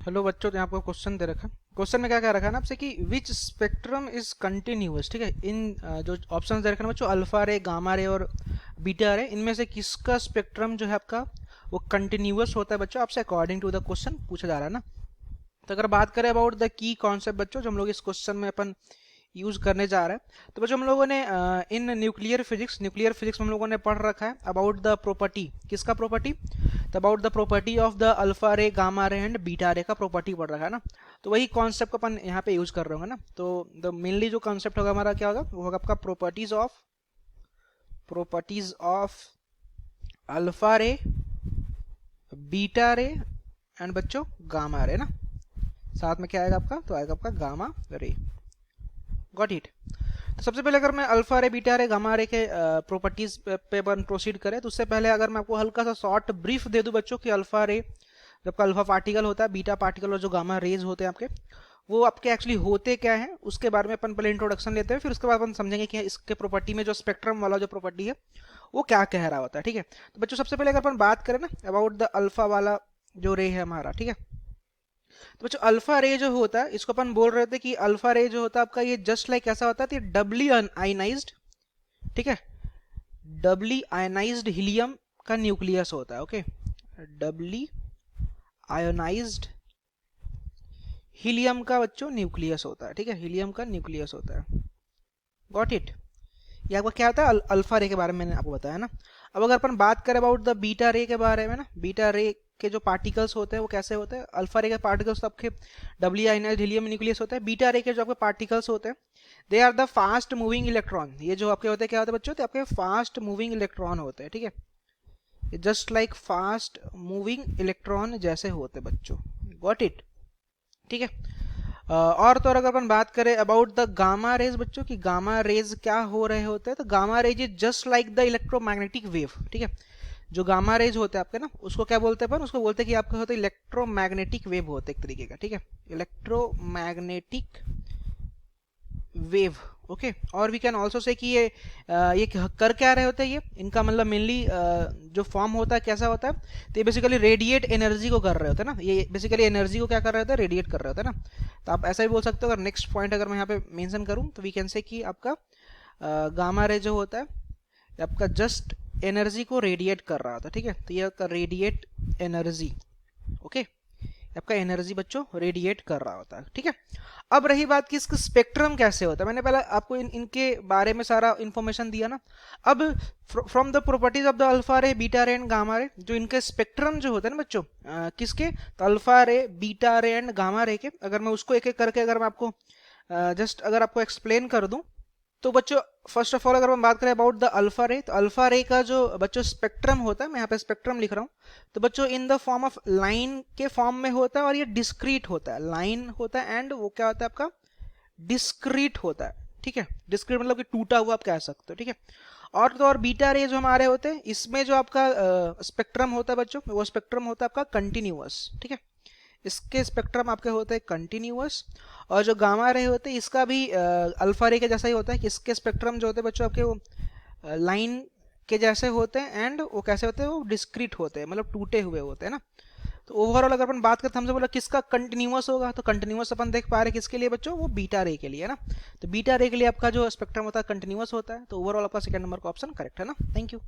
Hello बच्चों, तो यहाँ आपको क्वेश्चन दे रखा है। क्वेश्चन में क्या क्या रखा है ना आपसे कि विच स्पेक्ट्रम इज कंटिन्यूअस। ठीक है, इन जो ऑप्शन दे रखे हैं बच्चों, अल्फा रे, गामा रे और बीटा रे, इनमें से किसका स्पेक्ट्रम जो है आपका वो कंटिन्यूअस होता है बच्चों, आपसे अकॉर्डिंग टू द क्वेश्चन पूछा जा रहा है ना। तो अगर बात करें अबाउट द की कॉन्सेप्ट बच्चों, जो हम लोग इस क्वेश्चन में अपन यूज करने जा रहे हैं, तो बच्चों हम लोगों ने इन न्यूक्लियर फिजिक्स में हम लोगों ने पढ़ रखा है अबाउट द प्रॉपर्टी। किसका प्रॉपर्टी? तो about the property of the alpha रे, गामा रे एंड बीटा रे का प्रॉपर्टी पढ़ रखा है ना। तो वही कॉन्सेप्ट को अपन यहाँ पे यूज कर रहे होंगे ना। तो द मेनली जो कॉन्सेप्ट होगा हमारा क्या होगा, वो होगा आपका प्रॉपर्टीज ऑफ अल्फा रे, बीटा रे एंड बच्चों गामा रे ना। साथ में क्या आएगा आपका, तो आएगा आपका गामा रे। Got it. तो सबसे पहले अगर मैं अल्फा रे, बीटा रे, गामा रे के प्रॉपर्टीज पे अपन प्रोसीड करें, तो उससे पहले अगर मैं आपको हल्का सा शॉर्ट ब्रीफ दे दूं बच्चों कि अल्फा रे जब का अल्फा पार्टिकल होता है, बीटा पार्टिकल और जो गामा रेज होते हैं आपके, वो आपके एक्चुअली होते क्या हैं, उसके बारे में अपन पहले इंट्रोडक्शन लेते हैं। फिर उसके बाद अपन समझेंगे कि इसके प्रॉपर्टी में जो स्पेक्ट्रम वाला जो प्रॉपर्टी है वो क्या कह रहा होता है। ठीक है, तो बच्चों सबसे पहले अगर अपन बात करें ना अबाउट द अल्फा वाला जो रे है हमारा, ठीक है, तो बच्चों अल्फा रे जो होता है इसको अपन बोल रहे थे कि अल्फा रे जो होता है आपका ये जस्ट लाइक ऐसा होता है कि डबली आयनाइज्ड, ठीक है, डबली आयनाइज्ड हीलियम का न्यूक्लियस होता है। ओके, डबली आयोनाइज्ड हीलियम का बच्चों न्यूक्लियस होता है। ठीक है, हीलियम का न्यूक्लियस होता है। Got it. ये आपका क्या होता है, अल्फा रे के बारे में मैंने आपको बताया ना। अब अगर अपन बात करें अबाउट द बीटा रे के बारे में ना, बीटा रे के जो पार्टिकल्स होते हैं वो कैसे होते हैं, अल्फा रे के पार्टिकल्स तो आपके डब्ल्यू आयनाइज्ड हीलियम न्यूक्लियस होता है। बीटा रे के जो आपके पार्टिकल्स होते हैं they are the fast moving electron. ये जो आपके होते हैं क्या होते हैं बच्चों, तो आपके फास्ट मूविंग इलेक्ट्रॉन होते हैं। ठीक है, just like fast moving electron जैसे होते हैं बच्चों। Got it. ठीक है, और तो और अगर अपन बात करें अबाउट द गामा रेज बच्चों की गामा रेज क्या हो रहे होते हैं, तो gamma rays is just like the electromagnetic wave. ठीक है, जो गामा रेज होते हैं आपके ना, उसको क्या बोलते हैं अपन, उसको बोलते हैं कि आपके होते इलेक्ट्रोमैग्नेटिक वेव होते हैं एक तरीके का। ठीक है, इलेक्ट्रोमैग्नेटिक वेव। ओके, और वी कैन ऑल्सो से कि ये कर क्या रहे होते हैं, ये इनका मतलब मेनली जो फॉर्म होता है कैसा होता है, तो ये बेसिकली रेडिएट एनर्जी को कर रहे होते हैं ना। ये बेसिकली एनर्जी को क्या कर रहे होते हैं, रेडिएट कर रहे होते हैं ना। तो आप ऐसा भी बोल सकते हो। अगर नेक्स्ट पॉइंट अगर मैं यहाँ पे मेंशन करूँ तो वी कैन से कि आपका गामा रे जो होता है आपका जस्ट एनर्जी को रेडिएट कर रहा होता है। ठीक है, तो ये आपका रेडिएट एनर्जी। ओके, आपका एनर्जी बच्चों रेडिएट कर रहा होता है। ठीक है, अब रही बात कि इसका स्पेक्ट्रम कैसे होता है, मैंने पहले आपको इनके बारे में सारा इंफॉर्मेशन दिया ना। अब from the properties of the alpha रे, बीटा रे एंड गामा रे, जो इनके स्पेक्ट्रम जो होता है ना बच्चों, किसके, तो अल्फा रे, बीटा रे एंड गामा रे के, अगर मैं उसको एक एक करके अगर मैं आपको जस्ट अगर आपको एक्सप्लेन कर दूं, तो बच्चों फर्स्ट ऑफ ऑल अगर हम बात करें अबाउट द अल्फा रे, तो अल्फा रे का जो बच्चों स्पेक्ट्रम होता है, मैं यहाँ पे स्पेक्ट्रम लिख रहा हूँ, तो बच्चों in the form of line के फॉर्म में होता है, और ये डिस्क्रीट होता है, लाइन होता है एंड वो क्या होता है आपका डिस्क्रीट होता है। ठीक है, डिस्क्रीट मतलब कि टूटा हुआ आप कह सकते हो। ठीक है, और तो और बीटा रे जो हमारे होते हैं, इसमें जो आपका स्पेक्ट्रम होता है बच्चों, वो स्पेक्ट्रम होता है आपका कंटिन्यूअस। ठीक है, इसके स्पेक्ट्रम आपके होते हैं कंटिन्यूअस। और जो गामा रे होते हैं इसका भी अल्फा रे के जैसा ही होता है कि इसके स्पेक्ट्रम जो होते हैं बच्चों आपके वो लाइन के जैसे होते हैं एंड वो कैसे होते हैं, वो डिस्क्रीट होते हैं, मतलब टूटे हुए होते हैं ना। तो ओवरऑल अगर अपन बात करते हैं, हमसे बोला किसका कंटिन्यूअस होगा, तो कंटिन्यूअस अपन देख पा रहे हैं किसके लिए बच्चों, वो बीटा रे के लिए है ना। तो बीटा रे के लिए आपका जो स्पेक्ट्रम होता है कंटिन्यूअस होता है। तो ओवरऑल आपका सेकंड नंबर का ऑप्शन करेक्ट है ना। Thank you.